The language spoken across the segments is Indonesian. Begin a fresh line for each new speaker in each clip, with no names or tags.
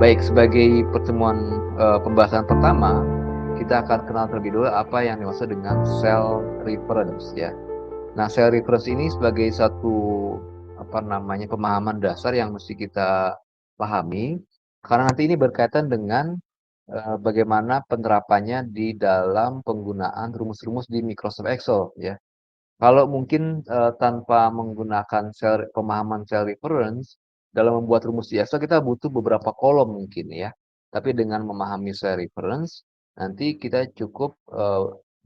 Baik, sebagai pertemuan pembahasan pertama, kita akan kenal terlebih dulu apa yang dimaksud dengan cell reference ya. Nah, cell reference ini sebagai satu pemahaman dasar yang mesti kita pahami karena nanti ini berkaitan dengan bagaimana penerapannya di dalam penggunaan rumus-rumus di Microsoft Excel ya. Kalau mungkin, tanpa menggunakan pemahaman cell reference, dalam membuat rumus di Excel kita butuh beberapa kolom mungkin ya. Tapi dengan memahami cell reference, nanti kita cukup,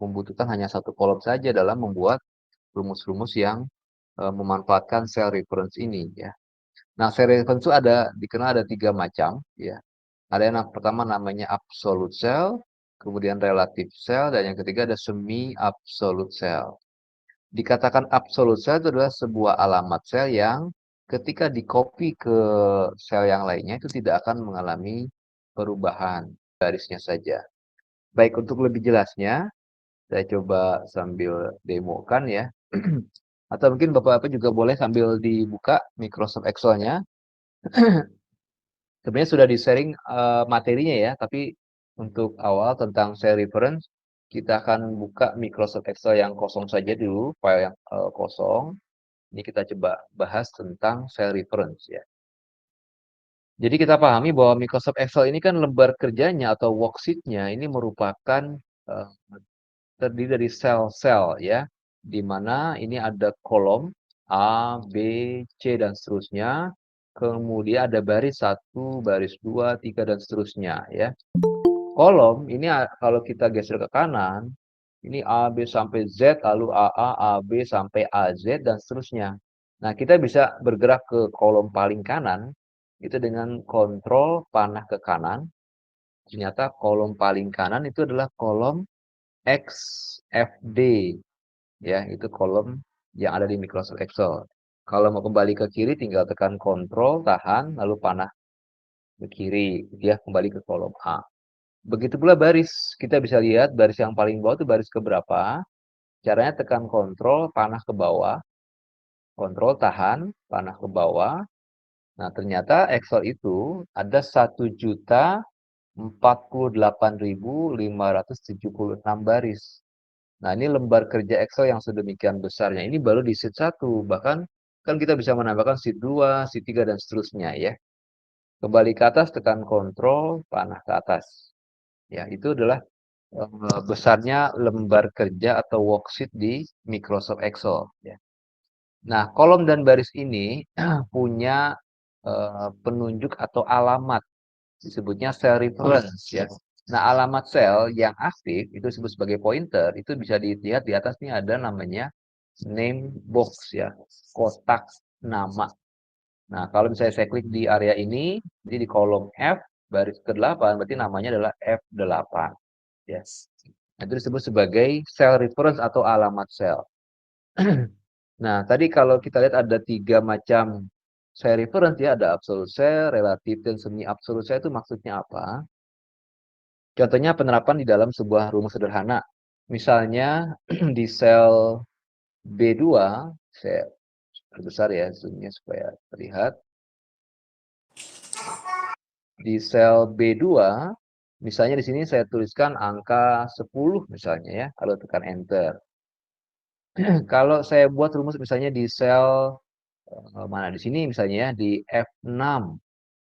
membutuhkan hanya satu kolom saja dalam membuat rumus-rumus yang, memanfaatkan cell reference ini ya. Nah, cell reference itu dikenal ada 3 macam ya. Ada yang pertama namanya absolute cell, kemudian relative cell, dan yang ketiga ada semi absolute cell. Dikatakan absolute cell itu adalah sebuah alamat sel yang ketika di-copy ke sel yang lainnya itu tidak akan mengalami perubahan, garisnya saja. Baik, untuk lebih jelasnya, saya coba sambil demokan ya. Atau mungkin Bapak-Bapak juga boleh sambil dibuka Microsoft Excel-nya. Sebenarnya sudah di-sharing materinya ya, tapi untuk awal tentang cell reference, kita akan buka Microsoft Excel yang kosong saja dulu, file yang kosong. Ini kita coba bahas tentang cell reference ya. Jadi kita pahami bahwa Microsoft Excel ini kan lembar kerjanya atau worksheet-nya ini merupakan eh, terdiri dari sel-sel ya, di mana ini ada kolom A, B, C dan seterusnya. Kemudian ada baris 1, baris 2, 3 dan seterusnya ya. Kolom ini kalau kita geser ke kanan, ini A, B sampai Z, lalu AA, AB sampai AZ dan seterusnya. Nah, kita bisa bergerak ke kolom paling kanan itu dengan kontrol panah ke kanan. Ternyata kolom paling kanan itu adalah kolom XFD ya, itu kolom yang ada di Microsoft Excel. Kalau mau kembali ke kiri tinggal tekan kontrol, tahan, lalu panah ke kiri, dia kembali ke kolom A. Begitu pula baris, kita bisa lihat baris yang paling bawah itu baris keberapa. Caranya tekan kontrol, panah ke bawah, kontrol tahan, panah ke bawah. Nah, ternyata Excel itu ada 1.048.576 baris. Nah, ini lembar kerja Excel yang sedemikian besarnya. Ini baru di sheet 1. Bahkan kan kita bisa menambahkan sheet 2, sheet 3, dan seterusnya ya. Kembali ke atas, tekan kontrol, panah ke atas. Ya, itu adalah besarnya lembar kerja atau worksheet di Microsoft Excel ya. Nah, kolom dan baris ini punya penunjuk atau alamat, disebutnya cell reference ya. Nah, alamat sel yang aktif itu disebut sebagai pointer, itu bisa dilihat di atas ini ada namanya name box ya, kotak nama. Nah, kalau misalnya saya klik di area ini di kolom F baris ke-8 berarti namanya adalah F8 ya. Nah, itu disebut sebagai cell reference atau alamat sel. Nah, tadi kalau kita lihat ada 3 macam cell reference ya, ada absolute cell, relative, dan semi absolute cell itu maksudnya apa? Contohnya penerapan di dalam sebuah rumus sederhana. Misalnya di sel B2, saya perbesar ya zoom-nya supaya terlihat. Di sel B2, misalnya di sini saya tuliskan angka 10 misalnya ya, kalau tekan enter. Kalau saya buat rumus misalnya di sel mana di sini misalnya ya di F6.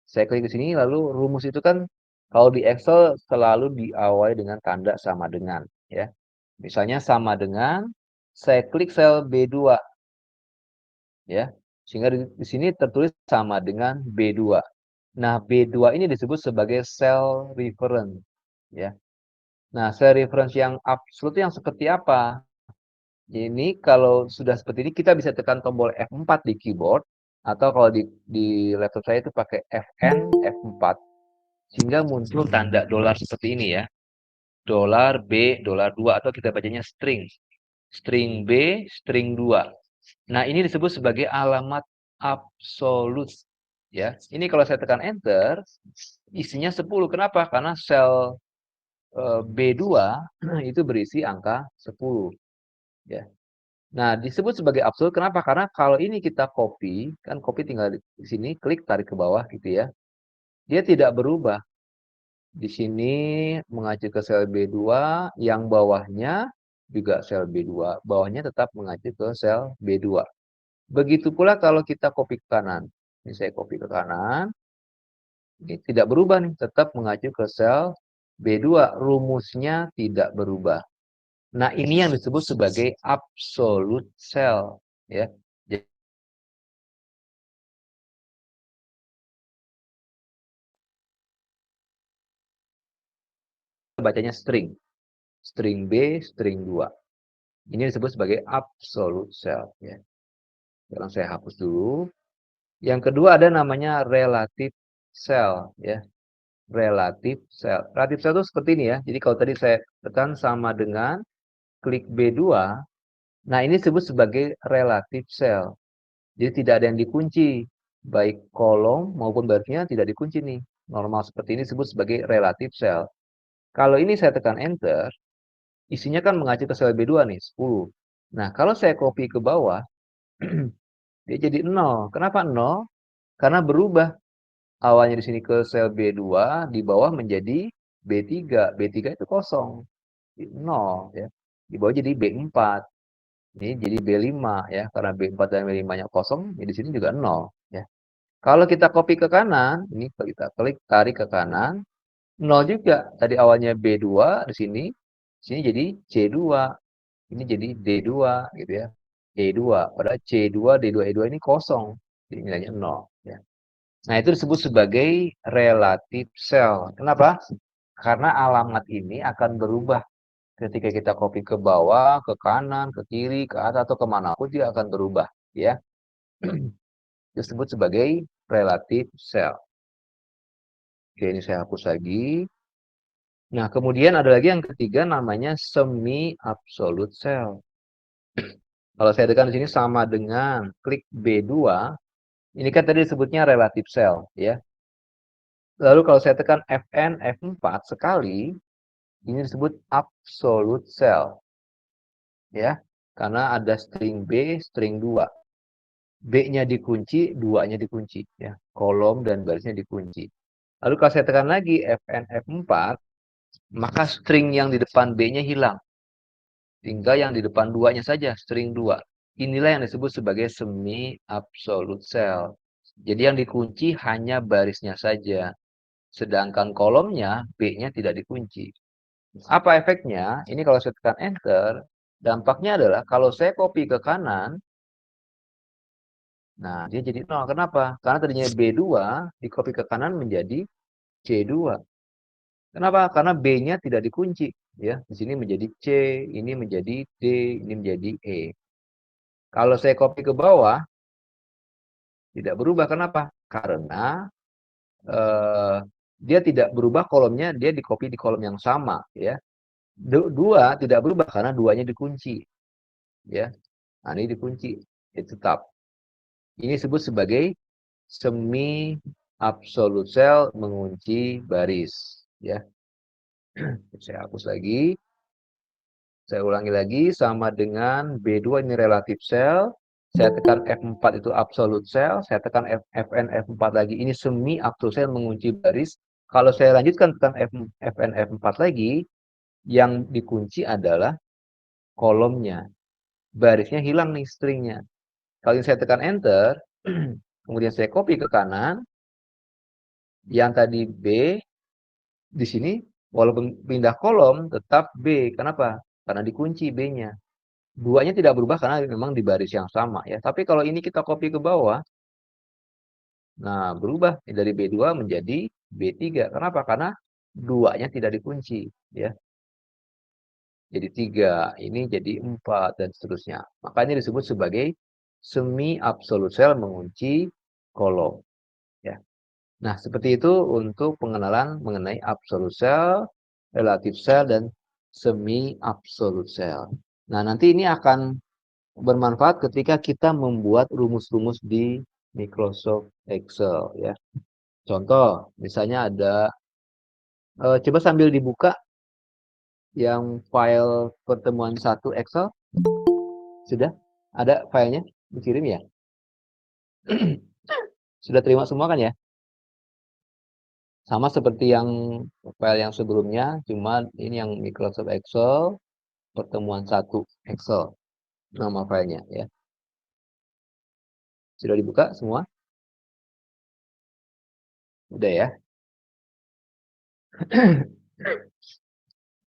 Saya klik di sini lalu rumus itu kan kalau di Excel selalu diawali dengan tanda sama dengan ya. Misalnya sama dengan saya klik sel B2 ya. Sehingga di sini tertulis sama dengan B2. Nah, B2 ini disebut sebagai cell reference ya. Nah, cell reference yang absolut yang seperti apa? Ini kalau sudah seperti ini kita bisa tekan tombol F4 di keyboard atau kalau di laptop saya itu pakai Fn F4 sehingga muncul tanda dolar seperti ini ya. Dolar B, dolar 2 atau kita bacanya string. String B, string 2. Nah, ini disebut sebagai alamat absolut ya. Ini kalau saya tekan enter isinya 10. Kenapa? Karena sel B2 itu berisi angka 10 ya. Nah, disebut sebagai absolut kenapa? Karena kalau ini kita copy, kan copy tinggal di sini, klik tarik ke bawah gitu ya. Dia tidak berubah. Di sini mengacu ke sel B2, yang bawahnya juga sel B2, bawahnya tetap mengacu ke sel B2. Begitu pula kalau kita copy ke kanan. Ini saya copy ke kanan, ini tidak berubah nih, tetap mengacu ke sel B2, rumusnya tidak berubah. Nah, ini yang disebut sebagai absolute cell, ya. Jadi bacanya string. String B, string 2. Ini disebut sebagai absolute cell, ya. Sekarang saya hapus dulu. Yang kedua ada namanya relative cell, ya. Relative cell. Relative cell itu seperti ini ya. Jadi kalau tadi saya tekan sama dengan klik B2, nah ini disebut sebagai relative cell. Jadi tidak ada yang dikunci, baik kolom maupun barisnya tidak dikunci nih. Normal seperti ini disebut sebagai relative cell. Kalau ini saya tekan enter, isinya kan mengacu ke sel B2 nih, 10. Nah, kalau saya copy ke bawah, dia jadi 0. Kenapa 0? Karena berubah. Awalnya di sini ke sel B2, di bawah menjadi B3. B3 itu kosong, 0 ya. Di bawah jadi B4. Ini jadi B5 ya, karena B4 dan B5-nya kosong, ya di sini juga 0 ya. Kalau kita copy ke kanan, ini kalau kita klik tarik ke kanan, 0 juga. Tadi awalnya B2 di sini jadi C2. Ini jadi D2 gitu ya. E2. Padahal C2, D2, E2 ini kosong. Jadi nilainya 0 ya. Nah, itu disebut sebagai relative cell. Kenapa? Karena alamat ini akan berubah ketika kita copy ke bawah, ke kanan, ke kiri, ke atas, atau kemana pun dia akan berubah. Ya, disebut sebagai relative cell. Oke, ini saya hapus lagi. Nah, kemudian ada lagi yang ketiga namanya semi absolute cell. Kalau saya tekan di sini sama dengan klik B2, ini kan tadi disebutnya relative cell, ya. Lalu kalau saya tekan Fn F4 sekali, ini disebut absolute cell, ya. Karena ada string B, string 2. B-nya dikunci, 2-nya dikunci, ya. Kolom dan barisnya dikunci. Lalu kalau saya tekan lagi Fn F4, maka string yang di depan B-nya hilang. Tinggal yang di depan 2-nya saja, string 2. Inilah yang disebut sebagai semi absolute cell. Jadi yang dikunci hanya barisnya saja. Sedangkan kolomnya, B-nya tidak dikunci. Apa efeknya? Ini kalau saya tekan enter, dampaknya adalah kalau saya copy ke kanan, nah dia jadi 0. Kenapa? Karena tadinya B2, di copy ke kanan menjadi C2. Kenapa? Karena B-nya tidak dikunci. Ya, di sini menjadi C, ini menjadi D, ini menjadi E. Kalau saya copy ke bawah, tidak berubah. Kenapa? Karena eh, dia tidak berubah kolomnya, dia di copy di kolom yang sama. Ya, dua tidak berubah karena duanya dikunci. Ya, nah, ini dikunci, itu tetap. Ini disebut sebagai semi absolute cell mengunci baris. Ya, saya hapus lagi. Saya ulangi lagi, sama dengan B2 ini relative cell. Saya tekan F4 itu absolute cell. Saya tekan Fn F4 lagi. Ini semi absolute cell mengunci baris. Kalau saya lanjutkan tekan Fn F4 lagi, yang dikunci adalah kolomnya. Barisnya hilang nih stringnya. Kalau saya tekan enter, kemudian saya copy ke kanan, yang tadi B, di sini walaupun pindah kolom, tetap B. Kenapa? Karena dikunci B-nya. Duanya tidak berubah karena memang di baris yang sama ya. Tapi kalau ini kita copy ke bawah, nah berubah dari B2 menjadi B3. Kenapa? Karena duanya tidak dikunci ya. Jadi 3, ini jadi 4 dan seterusnya. Makanya disebut sebagai semi absolute cell mengunci kolom ya. Nah, seperti itu untuk pengenalan mengenai absolute cell, relative cell dan semi absolute cell. Nah, nanti ini akan bermanfaat ketika kita membuat rumus-rumus di Microsoft Excel ya. Contoh, misalnya ada coba sambil dibuka yang file pertemuan 1 Excel, sudah ada filenya dikirim ya? Sudah terima semua kan ya? Sama seperti yang file yang sebelumnya, cuma ini yang Microsoft Excel, pertemuan satu Excel, nama filenya ya. Sudah dibuka semua? Udah ya.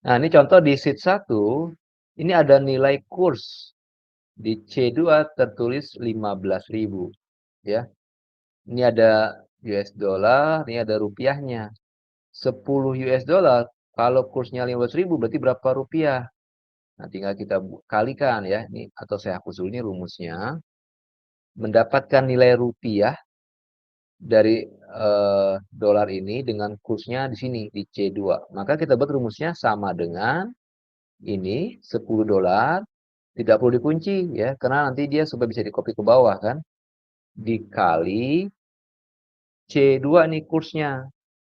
Nah, ini contoh di sheet 1, ini ada nilai kurs. Di C2 tertulis 15.000 ya. Ini ada US dollar, ini ada rupiahnya. 10 US dollar, kalau kursnya 15.000 berarti berapa rupiah? Nah, tinggal kita kalikan ya. Ini atau saya hapus dulu ini rumusnya. Mendapatkan nilai rupiah dari dolar ini dengan kursnya di sini di C2. Maka kita buat rumusnya sama dengan ini 10 dolar tidak perlu dikunci ya karena nanti dia supaya bisa dikopi ke bawah kan dikali C2 nih kursnya.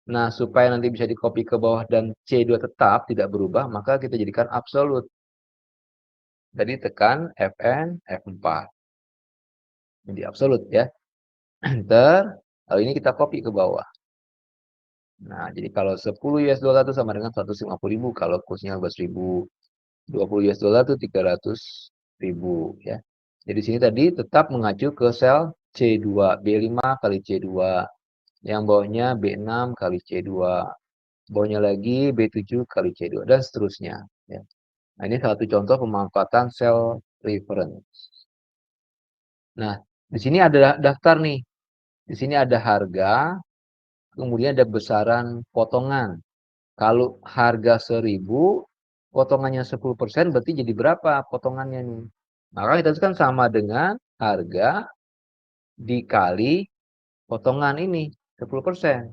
Nah, supaya nanti bisa dikopi ke bawah dan C2 tetap tidak berubah, maka kita jadikan absolut. Jadi tekan Fn F4. Jadi absolut ya. Enter. Lalu ini kita copy ke bawah. Nah, jadi kalau 10 US dollar itu sama dengan 150.000 kalau kursnya 12.000. 20 US dollar itu 300.000 ya. Jadi sini tadi tetap mengacu ke sel C2, B5 kali C2. Yang bawahnya B6 kali C2. Bawahnya lagi B7 kali C2 dan seterusnya ya. Nah, ini satu contoh pemanfaatan sel reference. Nah, di sini ada daftar nih. Di sini ada harga, kemudian ada besaran potongan. Kalau harga 1.000, potongannya 10% berarti jadi berapa potongannya nih? Maka kita kan sama dengan harga dikali potongan ini 10%.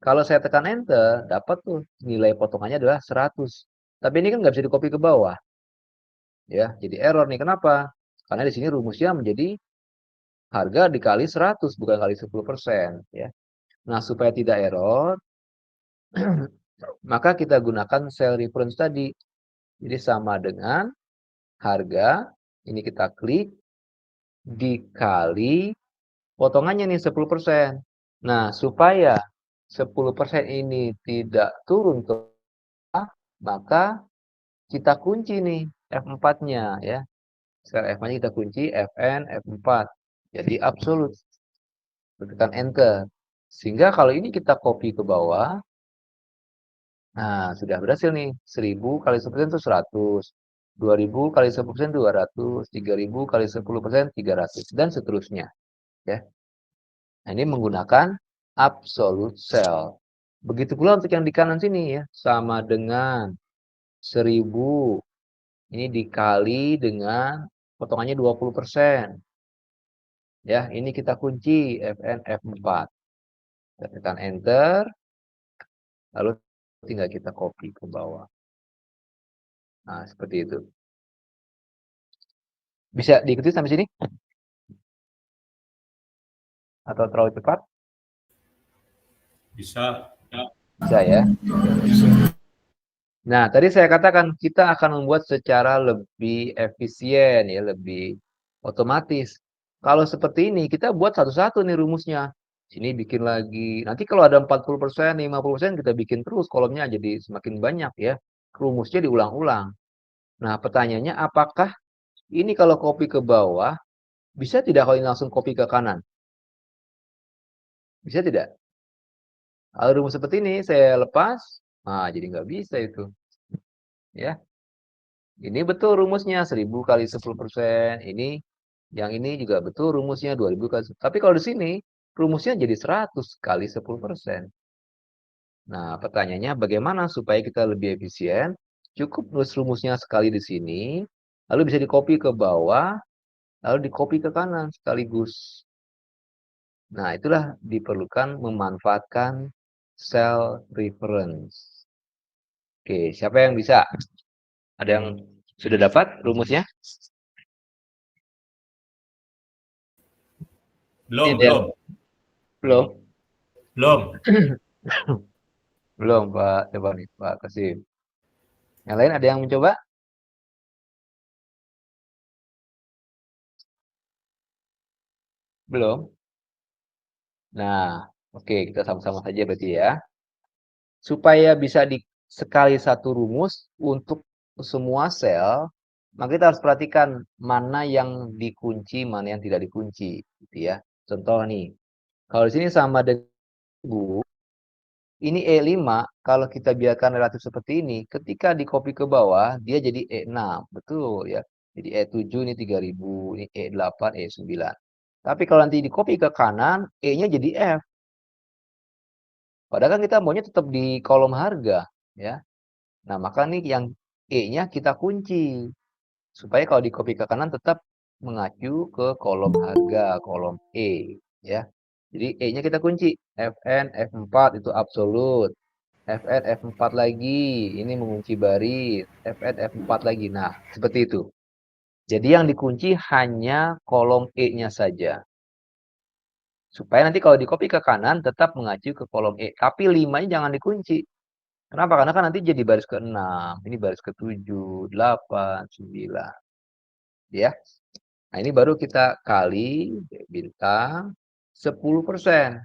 Kalau saya tekan enter, dapat tuh nilai potongannya adalah 100. Tapi ini kan nggak bisa di-copy ke bawah. Ya, jadi error nih. Kenapa? Karena di sini rumusnya menjadi harga dikali 100 bukan kali 10% ya. Nah, supaya tidak error, maka kita gunakan cell reference tadi. Jadi sama dengan harga, ini kita klik, dikali potongannya nih 10%. Nah, supaya 10% ini tidak turun ke bawah, maka kita kunci nih F4-nya ya. Sekarang F4-nya kita kunci Fn F4. Jadi absolut. Tekan enter. Sehingga kalau ini kita copy ke bawah, nah sudah berhasil nih. 1.000 kali 10% itu 100. 2.000 kali 10% 200. 3.000 kali 10% 300. Dan seterusnya. Ya. Nah, ini menggunakan absolute cell. Begitu pula untuk yang di kanan sini ya. Sama dengan 1.000. Ini dikali dengan potongannya 20%. Ya, ini kita kunci Fn F4. Kita tekan enter. Lalu tinggal kita copy ke bawah. Nah, seperti itu. Bisa diikuti sampai sini? Atau terlalu cepat?
Bisa.
Bisa ya. Nah, tadi saya katakan kita akan membuat secara lebih efisien ya, lebih otomatis. Kalau seperti ini, kita buat satu-satu nih rumusnya. Sini bikin lagi. Nanti kalau ada 40%, 50%, kita bikin terus kolomnya jadi semakin banyak ya. Rumusnya diulang-ulang. Nah, pertanyaannya apakah ini kalau copy ke bawah, bisa tidak kalau ini langsung copy ke kanan? Bisa tidak? Kalau rumus seperti ini saya lepas, nah jadi nggak bisa itu. Ya, ini betul rumusnya 1.000 kali 10%. Ini yang ini juga betul rumusnya 2.000 kali. Tapi kalau di sini rumusnya jadi 100 kali 10%. Nah, pertanyaannya bagaimana supaya kita lebih efisien? Cukup nulis rumusnya sekali di sini, lalu bisa di-copy ke bawah, lalu di-copy ke kanan sekaligus. Nah, itulah diperlukan memanfaatkan cell reference. Oke, siapa yang bisa? Ada yang sudah dapat rumusnya? Ini
Belum,
ada yang
belum.
belum?
Belum.
Belum, Pak. Coba nih, Pak Kasim. Yang lain ada yang mencoba? Belum? Nah, oke, kita sama-sama saja berarti ya. Supaya bisa sekali satu rumus untuk semua sel, maka kita harus perhatikan mana yang dikunci, mana yang tidak dikunci, gitu ya. Contoh nih, kalau di sini sama dengan ini E5, kalau kita biarkan relatif seperti ini, ketika di-copy ke bawah, dia jadi E6, betul ya. Jadi E7 ini 3000, ini E8, E9. Tapi kalau nanti di-copy ke kanan, E-nya jadi F. Padahal kan kita maunya tetap di kolom harga, ya. Nah, maka nih yang E-nya kita kunci. Supaya kalau di-copy ke kanan tetap mengacu ke kolom harga, kolom E, ya. Jadi E-nya kita kunci, Fn F4 itu absolut. Fn F4 lagi, ini mengunci baris. Fn F4 lagi. Nah, seperti itu. Jadi yang dikunci hanya kolom E-nya saja. Supaya nanti kalau di-copy ke kanan tetap mengacu ke kolom E. Tapi 5-nya jangan dikunci. Kenapa? Karena kan nanti jadi baris ke-6, ini baris ke-7, 8, 9. Ya. Nah, ini baru kita kali bintang 10%.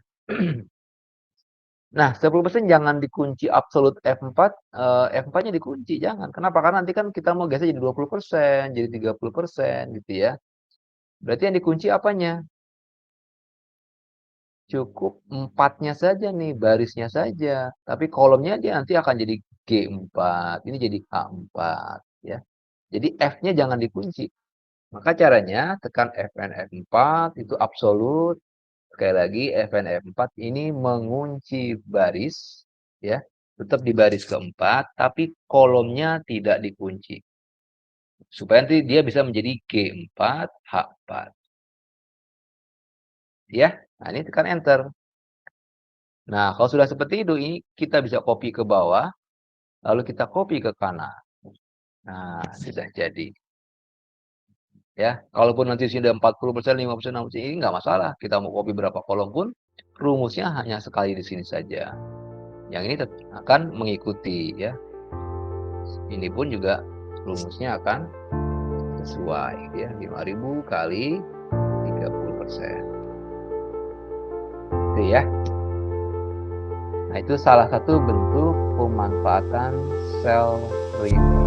Nah, 10% jangan dikunci absolut F4, F4-nya dikunci, jangan. Kenapa? Karena nanti kan kita mau geser jadi 20%, jadi 30% gitu ya. Berarti yang dikunci apanya? Cukup 4-nya saja nih, barisnya saja. Tapi kolomnya dia nanti akan jadi G4, ini jadi H4 ya. Jadi F-nya jangan dikunci. Maka caranya tekan Fn F4 itu absolut. Sekali lagi Fn F4 ini mengunci baris ya. Tetap di baris keempat tapi kolomnya tidak dikunci. Supaya nanti dia bisa menjadi G4 H4. Ya. Nah, ini tekan enter. Nah, kalau sudah seperti itu ini kita bisa copy ke bawah lalu kita copy ke kanan. Nah, sudah jadi. Ya, kalaupun nanti sudah 40%, 50%, 60%, ini nggak masalah. Kita mau copy berapa kolom pun, rumusnya hanya sekali di sini saja. Yang ini akan mengikuti ya. Ini pun juga rumusnya akan sesuai ya. 5.000 kali 30%. Itu ya. Nah, itu salah satu bentuk pemanfaatan self reference.